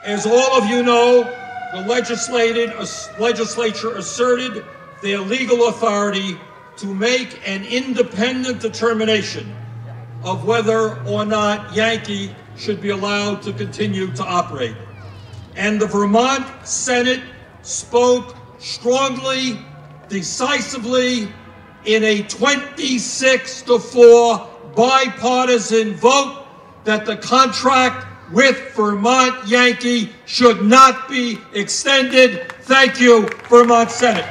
As all of you know, the legislature asserted their legal authority to make an independent determination of whether or not Yankee should be allowed to continue to operate. And the Vermont Senate spoke strongly, decisively, in a 26-4 bipartisan vote that the contract with Vermont Yankee should not be extended. Thank you, Vermont Senate.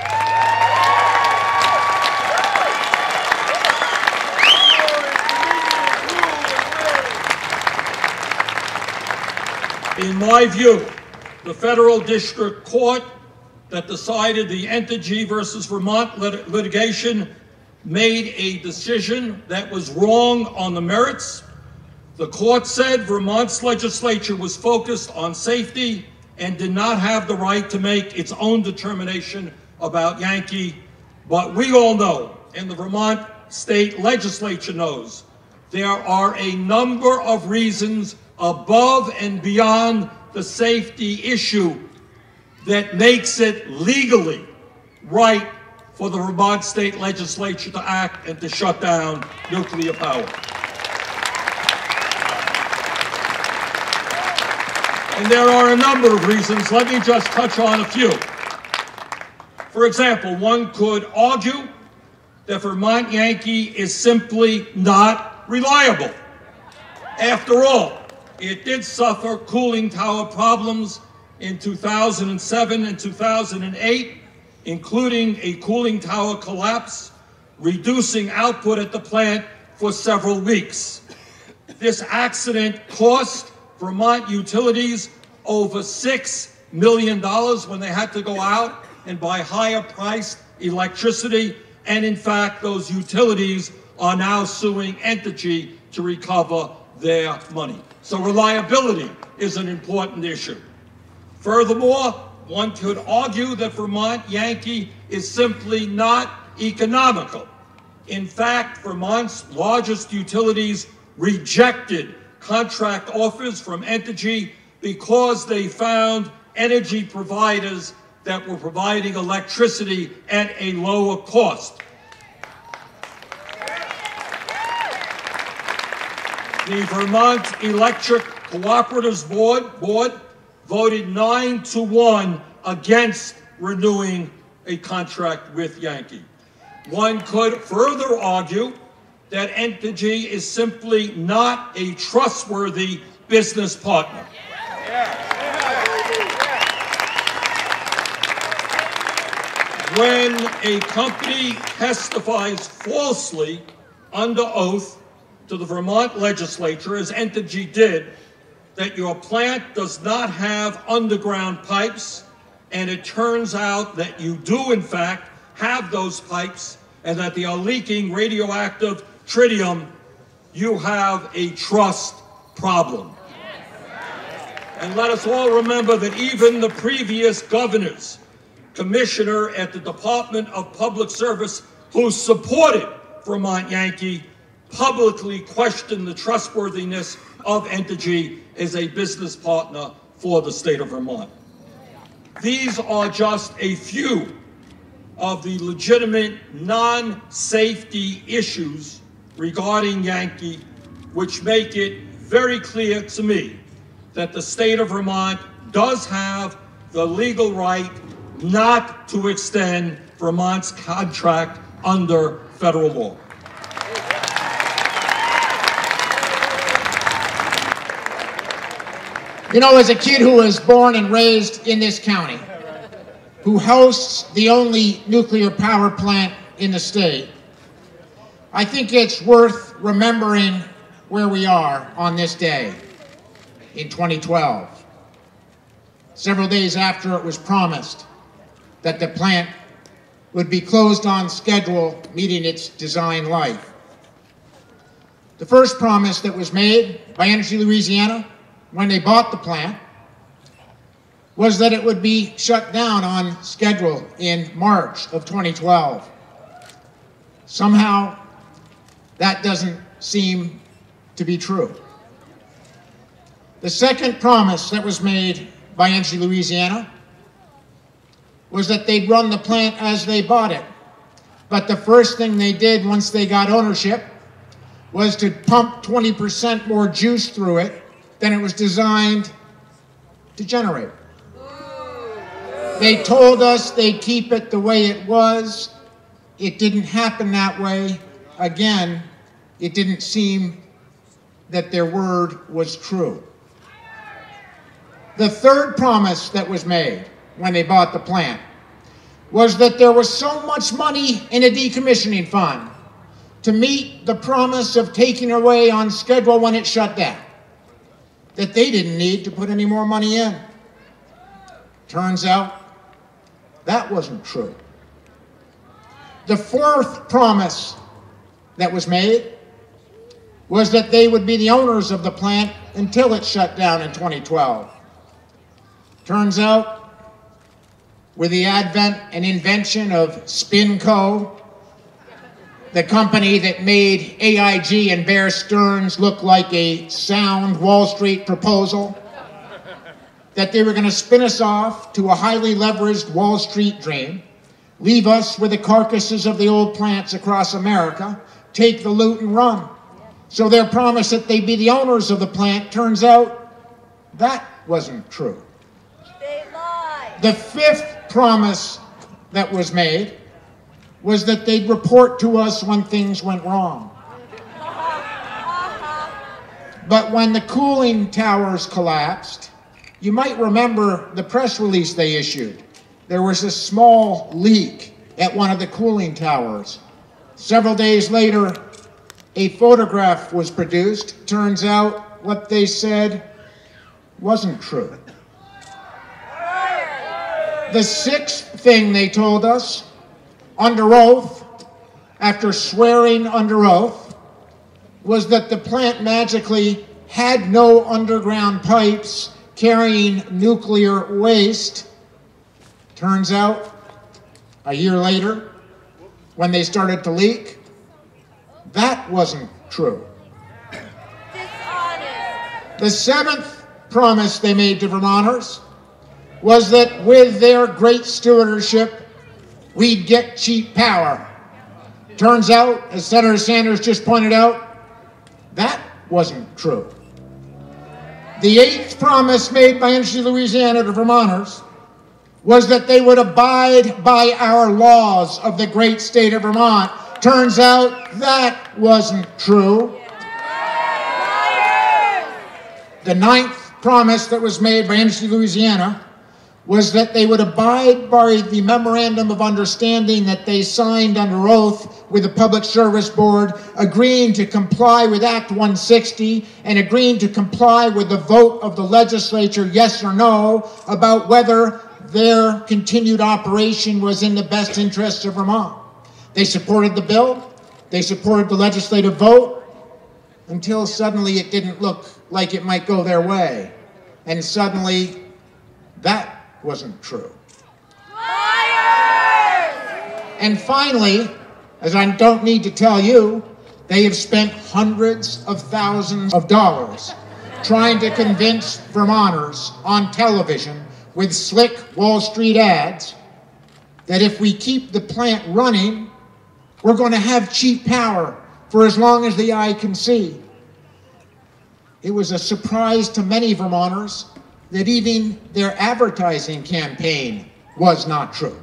In my view, the federal district court that decided the Entergy versus Vermont litigation made a decision that was wrong on the merits. The court said Vermont's legislature was focused on safety and did not have the right to make its own determination about Yankee. But we all know, and the Vermont state legislature knows, there are a number of reasons above and beyond the safety issue that makes it legally right for the Vermont state legislature to act and to shut down nuclear power. And there are a number of reasons. Let me just touch on a few. For example, one could argue that Vermont Yankee is simply not reliable. After all, it did suffer cooling tower problems in 2007 and 2008, including a cooling tower collapse, reducing output at the plant for several weeks. This accident cost Vermont utilities over $6 million when they had to go out and buy higher priced electricity. And in fact, those utilities are now suing Entergy to recover their money. So reliability is an important issue. Furthermore, one could argue that Vermont Yankee is simply not economical. In fact, Vermont's largest utilities rejected contract offers from Entergy because they found energy providers that were providing electricity at a lower cost. The Vermont Electric Cooperatives Board voted 9-1 against renewing a contract with Yankee. One could further argue that Entergy is simply not a trustworthy business partner. When a company testifies falsely under oath to the Vermont legislature, as Entergy did, that your plant does not have underground pipes, and it turns out that you do in fact have those pipes, and that they are leaking radioactive tritium, you have a trust problem. And let us all remember that even the previous governor's commissioner at the Department of Public Service, who supported Vermont Yankee, publicly questioned the trustworthiness of Entergy as a business partner for the state of Vermont. These are just a few of the legitimate non-safety issues regarding Yankee, which make it very clear to me that the state of Vermont does have the legal right not to extend Vermont's contract under federal law. You know, as a kid who was born and raised in this county, who hosts the only nuclear power plant in the state, I think it's worth remembering where we are on this day in 2012, several days after it was promised that the plant would be closed on schedule, meeting its design life. The first promise that was made by Energy Louisiana when they bought the plant was that it would be shut down on schedule in March of 2012. Somehow, that doesn't seem to be true. The second promise that was made by Energy Louisiana was that they'd run the plant as they bought it. But the first thing they did once they got ownership was to pump 20% more juice through it than it was designed to generate. They told us they'd keep it the way it was. It didn't happen that way. Again, it didn't seem that their word was true. The third promise that was made when they bought the plant was that there was so much money in a decommissioning fund to meet the promise of taking away on schedule when it shut down, that they didn't need to put any more money in. Turns out that wasn't true. The fourth promise that was made was that they would be the owners of the plant until it shut down in 2012. Turns out, with the advent and invention of SpinCo, the company that made AIG and Bear Stearns look like a sound Wall Street proposal, that they were going to spin us off to a highly leveraged Wall Street dream, leave us with the carcasses of the old plants across America, take the loot and run. So their promise that they'd be the owners of the plant, turns out that wasn't true. They lied. The fifth promise that was made was that they'd report to us when things went wrong. But when the cooling towers collapsed, you might remember the press release they issued. There was a small leak at one of the cooling towers. Several days later, a photograph was produced. Turns out what they said wasn't true. The sixth thing they told us, under oath, after swearing under oath, was that the plant magically had no underground pipes carrying nuclear waste. Turns out, a year later, when they started to leak, that wasn't true. Dishonest. The seventh promise they made to Vermonters was that with their great stewardship, we'd get cheap power. Turns out, as Senator Sanders just pointed out, that wasn't true. The eighth promise made by Energy Louisiana to Vermonters was that they would abide by our laws of the great state of Vermont. Turns out that wasn't true. The ninth promise that was made by Energy Louisiana was that they would abide by the memorandum of understanding that they signed under oath with the Public Service Board, agreeing to comply with Act 160 and agreeing to comply with the vote of the legislature, yes or no, about whether their continued operation was in the best interests of Vermont. They supported the bill, they supported the legislative vote, until suddenly it didn't look like it might go their way. And suddenly, that wasn't true. Liars! And finally, as I don't need to tell you, they have spent hundreds of thousands of dollars trying to convince Vermonters on television with slick Wall Street ads that if we keep the plant running, we're going to have cheap power for as long as the eye can see. It was a surprise to many Vermonters that even their advertising campaign was not true.